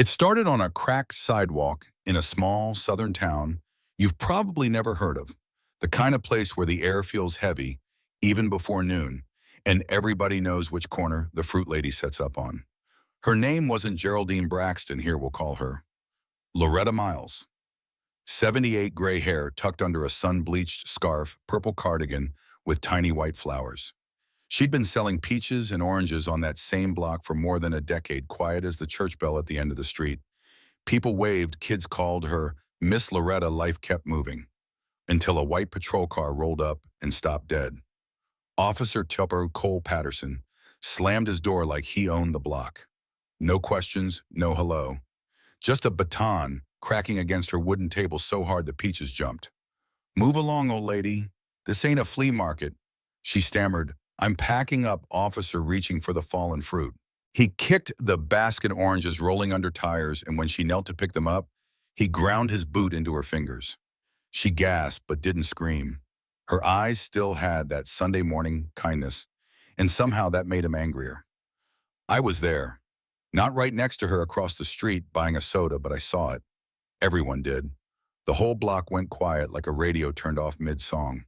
It started on a cracked sidewalk in a small southern town you've probably never heard of, the kind of place where the air feels heavy even before noon, and everybody knows which corner the fruit lady sets up on. Her name wasn't Geraldine Braxton, here we'll call her. Loretta Miles. 78 gray hair tucked under a sun-bleached scarf, purple cardigan with tiny white flowers. She'd been selling peaches and oranges on that same block for more than a decade, quiet as the church bell at the end of the street. People waved, kids called her Miss Loretta. Life kept moving until a white patrol car rolled up and stopped dead. Officer Tupper Cole Patterson slammed his door like he owned the block. No questions, no hello. Just a baton cracking against her wooden table so hard the peaches jumped. "Move along, old lady. This ain't a flea market," she stammered. "I'm packing up," officer reaching for the fallen fruit. He kicked the basket oranges rolling under tires, and when she knelt to pick them up, he ground his boot into her fingers. She gasped but didn't scream. Her eyes still had that Sunday morning kindness, and somehow that made him angrier. I was there. Not right next to her across the street buying a soda, but I saw it. Everyone did. The whole block went quiet like a radio turned off mid-song.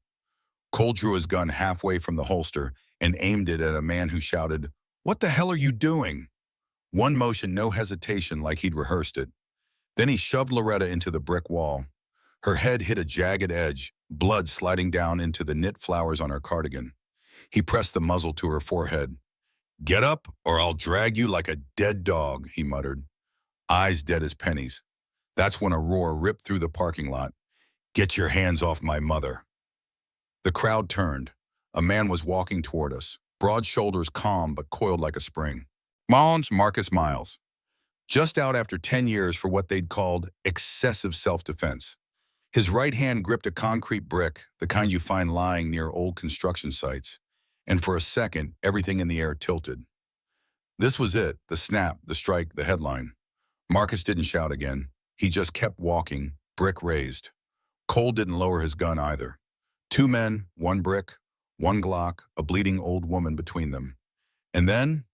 Cole drew his gun halfway from the holster and aimed it at a man who shouted, "What the hell are you doing?" One motion, no hesitation, like he'd rehearsed it. Then he shoved Loretta into the brick wall. Her head hit a jagged edge, blood sliding down into the knit flowers on her cardigan. He pressed the muzzle to her forehead. "Get up, or I'll drag you like a dead dog," he muttered, eyes dead as pennies. That's when a roar ripped through the parking lot. "Get your hands off my mother." The crowd turned. A man was walking toward us, broad shoulders calm but coiled like a spring. Marcus Miles. Just out after 10 years for what they'd called excessive self-defense. His right hand gripped a concrete brick, the kind you find lying near old construction sites, and for a second, everything in the air tilted. This was it, the snap, the strike, the headline. Marcus didn't shout again. He just kept walking, brick raised. Cole didn't lower his gun either. 2 men, 1 brick, 1 Glock, a bleeding old woman between them. And then,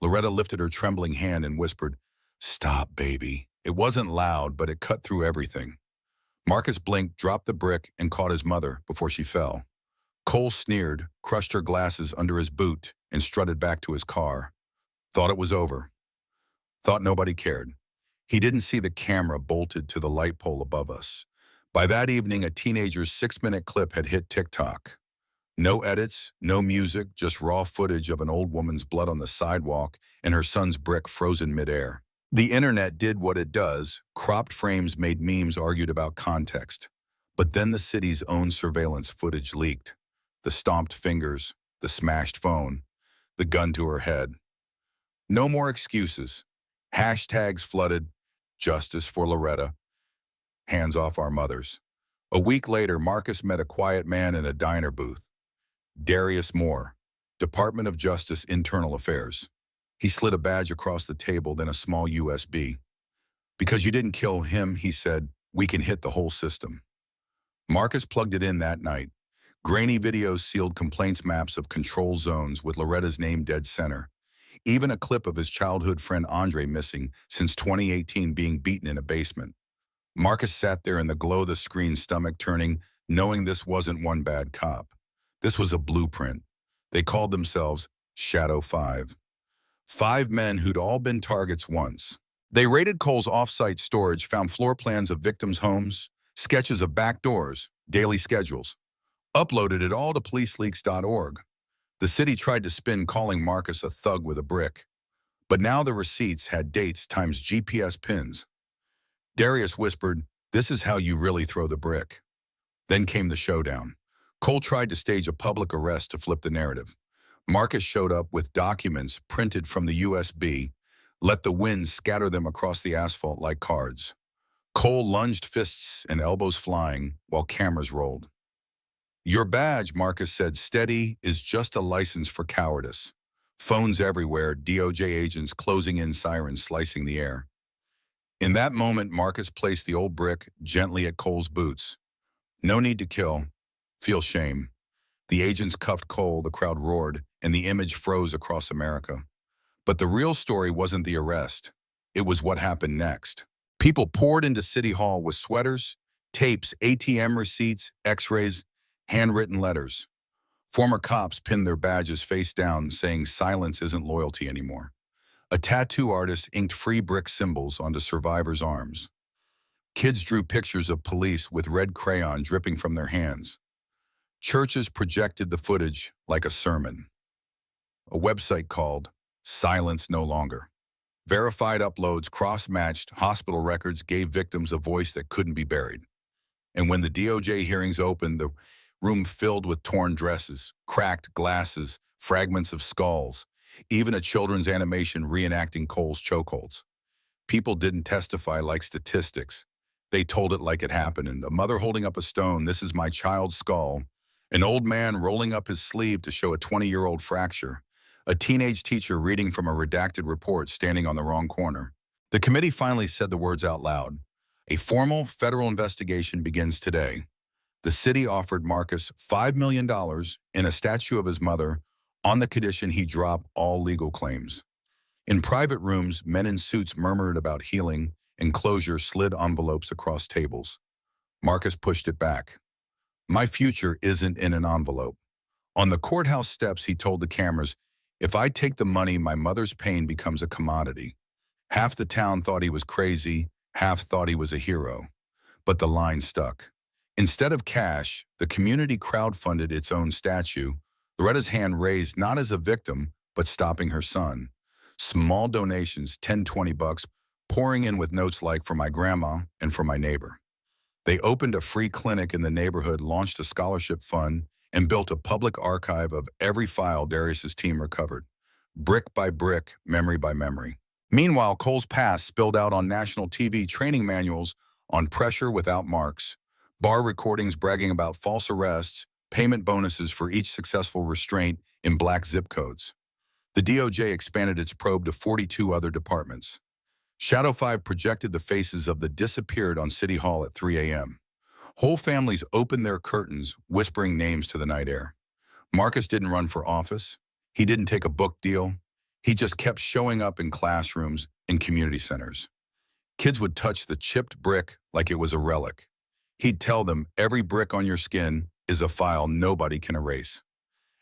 Loretta lifted her trembling hand and whispered, "Stop, baby." It wasn't loud, but it cut through everything. Marcus blinked, dropped the brick, and caught his mother before she fell. Cole sneered, crushed her glasses under his boot, and strutted back to his car. Thought it was over. Thought nobody cared. He didn't see the camera bolted to the light pole above us. By that evening, a teenager's 6-minute clip had hit TikTok. No edits, no music, just raw footage of an old woman's blood on the sidewalk and her son's brick frozen midair. The internet did what it does. Cropped frames made memes, argued about context. But then the city's own surveillance footage leaked. The stomped fingers, the smashed phone, the gun to her head. No more excuses. Hashtags flooded. Justice for Loretta. Hands off our mothers. A week later, Marcus met a quiet man in a diner booth. Darius Moore, Department of Justice, Internal Affairs. He slid a badge across the table, then a small USB. "Because you didn't kill him," he said, "we can hit the whole system." Marcus plugged it in that night. Grainy videos sealed complaints maps of control zones with Loretta's name dead center. Even a clip of his childhood friend Andre missing since 2018 being beaten in a basement. Marcus sat there in the glow of the screen, stomach turning, knowing this wasn't one bad cop. This was a blueprint. They called themselves Shadow 5. 5 men who'd all been targets once. They raided Cole's off-site storage, found floor plans of victims' homes, sketches of back doors, daily schedules. Uploaded it all to policeleaks.org. The city tried to spin calling Marcus a thug with a brick. But now the receipts had dates times GPS pins. Darius whispered, "This is how you really throw the brick." Then came the showdown. Cole tried to stage a public arrest to flip the narrative. Marcus showed up with documents printed from the USB, let the wind scatter them across the asphalt like cards. Cole lunged, fists and elbows flying, while cameras rolled. "Your badge," Marcus said, "steady, is just a license for cowardice." Phones everywhere, DOJ agents closing in, sirens slicing the air. In that moment, Marcus placed the old brick gently at Cole's boots. "No need to kill. Feel shame." The agents cuffed Cole, the crowd roared, and the image froze across America. But the real story wasn't the arrest. it was what happened next. People poured into City Hall with sweaters, tapes, ATM receipts, x-rays, handwritten letters. Former cops pinned their badges face down, saying silence isn't loyalty anymore. A tattoo artist inked free brick symbols onto survivors' arms. Kids drew pictures of police with red crayon dripping from their hands. Churches projected the footage like a sermon. A website called Silence No Longer. Verified uploads cross-matched hospital records, gave victims a voice that couldn't be buried. And when the DOJ hearings opened, the room filled with torn dresses, cracked glasses, fragments of skulls, even a children's animation reenacting Cole's chokeholds. People didn't testify like statistics. They told it like it happened. And a mother holding up a stone, "This is my child's skull." An old man rolling up his sleeve to show a 20-year-old fracture. A teenage teacher reading from a redacted report standing on the wrong corner. The committee finally said the words out loud. A formal federal investigation begins today. The city offered Marcus $5 million and a statue of his mother on the condition he drop all legal claims. In private rooms, men in suits murmured about healing, and closure slid envelopes across tables. Marcus pushed it back. "My future isn't in an envelope." On the courthouse steps, he told the cameras, "If I take the money, my mother's pain becomes a commodity." Half the town thought he was crazy, half thought he was a hero. But the line stuck. Instead of cash, the community crowdfunded its own statue, Loretta's hand raised not as a victim, but stopping her son. Small donations, 10, 20 bucks, pouring in with notes like, "For my grandma and for my neighbor." They opened a free clinic in the neighborhood, launched a scholarship fund, and built a public archive of every file Darius's team recovered. Brick by brick, memory by memory. Meanwhile, Cole's past spilled out on national TV, training manuals on pressure without marks, bar recordings bragging about false arrests, payment bonuses for each successful restraint in black zip codes. The DOJ expanded its probe to 42 other departments. Shadow 5 projected the faces of the disappeared on City Hall at 3 a.m. Whole families opened their curtains, whispering names to the night air. Marcus didn't run for office. He didn't take a book deal. He just kept showing up in classrooms and community centers. Kids would touch the chipped brick like it was a relic. He'd tell them, "Every brick on your skin is a file nobody can erase."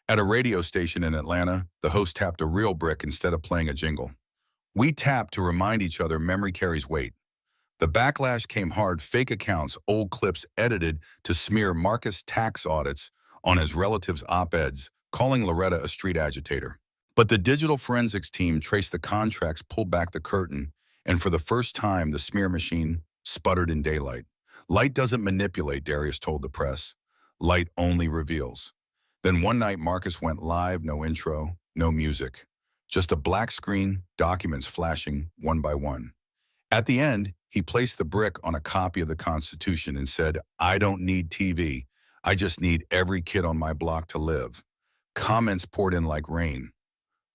At a radio station in Atlanta, the host tapped a real brick instead of playing a jingle. "We tapped to remind each other memory carries weight." The backlash came hard. Fake accounts, old clips edited to smear Marcus' tax audits on his relatives' op-eds, calling Loretta a street agitator. But the digital forensics team traced the contracts, pulled back the curtain, and for the first time, the smear machine sputtered in daylight. "Light doesn't manipulate," Darius told the press. "Light only reveals." Then one night, Marcus went live, no intro, no music. Just a black screen, documents flashing one by one. At the end, he placed the brick on a copy of the Constitution and said, "I don't need TV. I just need every kid on my block to live." Comments poured in like rain.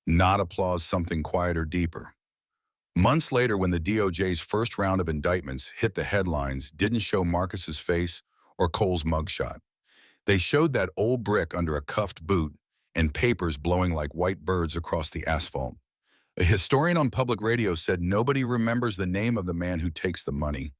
Not applause, something quieter, deeper. Months later, when the DOJ's first round of indictments hit the headlines, didn't show Marcus's face or Cole's mugshot. They showed that old brick under a cuffed boot and papers blowing like white birds across the asphalt. A historian on public radio said nobody remembers the name of the man who takes the money.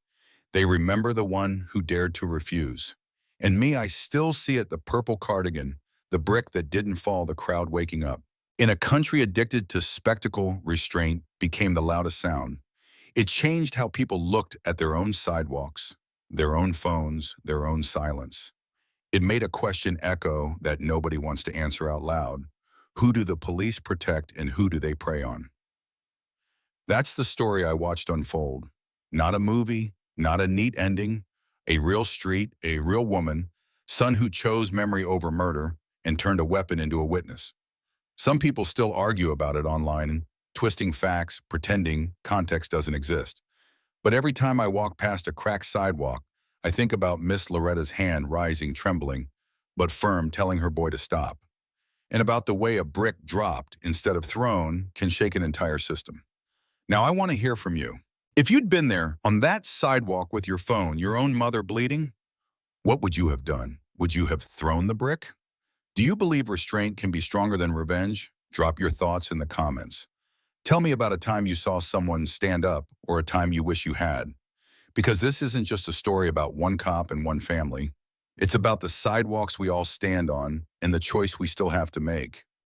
They remember the one who dared to refuse. And me, I still see it, the purple cardigan, the brick that didn't fall, the crowd waking up. In a country addicted to spectacle, restraint became the loudest sound. It changed how people looked at their own sidewalks, their own phones, their own silence. It made a question echo that nobody wants to answer out loud. Who do the police protect and who do they prey on? That's the story I watched unfold. Not a movie, not a neat ending, a real street, a real woman, son who chose memory over murder and turned a weapon into a witness. Some people still argue about it online, twisting facts, pretending context doesn't exist. But every time I walk past a cracked sidewalk, I think about Miss Loretta's hand rising, trembling, but firm, telling her boy to stop. And about the way a brick dropped instead of thrown can shake an entire system. Now I want to hear from you. If you'd been there on that sidewalk with your phone, your own mother bleeding, what would you have done? Would you have thrown the brick? Do you believe restraint can be stronger than revenge? Drop your thoughts in the comments. Tell me about a time you saw someone stand up or a time you wish you had. Because this isn't just a story about one cop and one family. It's about the sidewalks we all stand on and the choice we still have to make.